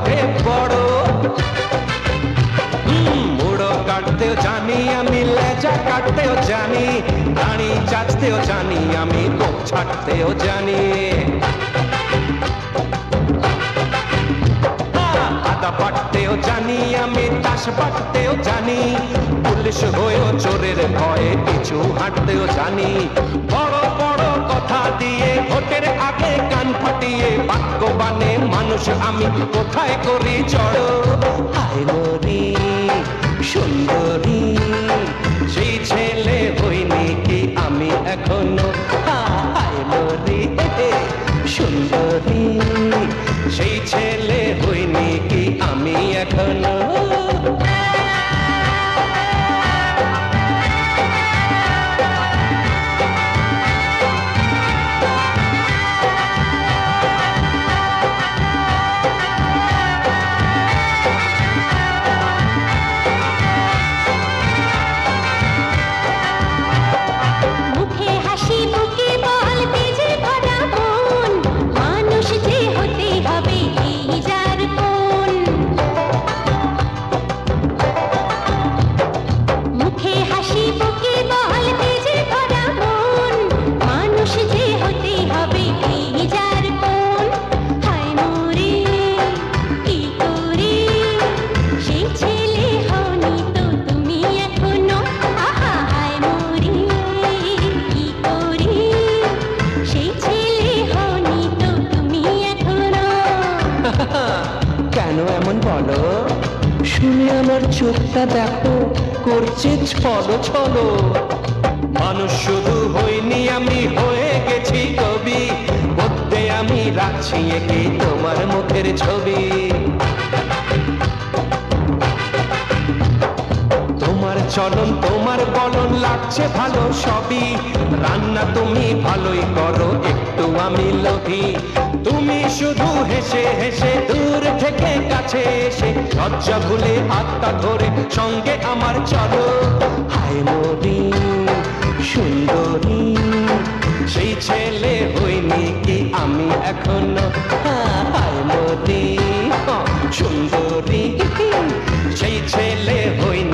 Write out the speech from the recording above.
ওঠে বড়। মুড়ো কাটতেও জানি আমি, লেজা কাটতেও জানি, দাড়ি চাচতেও জানি আমি, গোপ ছাড়তেও জানি। আদা বাটতেও জানি আমি, তাস বাটতেও জানি, পুলিশ হয়েও চোরের ভয়ে পিছু হাঁটতেও জানি। বড় বড় কথা দিয়ে ভোটের আগে কান ফাটিয়ে বাক্য বানে মানুষ আমি কোথায় করি জড়। হায় মরি সুন্দরী, সেই ছেলে হইনি কি আমি এখনো? হায় মরি সুন্দরী, সেই ছেলে হইনি কি আমি এখনো? কেন এমন বলো? শুনে আমার চোখটা দেখো করছে ছলো ছলো। মানুষ শুধু হইনি আমি, হয়ে গেছি কবি, বলতে আমি রাখছি একে তোমার মুখের ছবি। তোমার চলন তোমার বলন লাগছে ভালো সবই, রান্না তুমি ভালোই করো একটু আমি লোভী। তুমি শুধু হেসে হেসে দূর থেকে কাছে এসে লজ্জা ভুলে হাতটা ধরে সঙ্গে আমার চলো। হায় মরি সুন্দরী, সেই ছেলে হইনি কি আমি এখনো? হায় মরি সুন্দরী, সেই ছেলে হইনি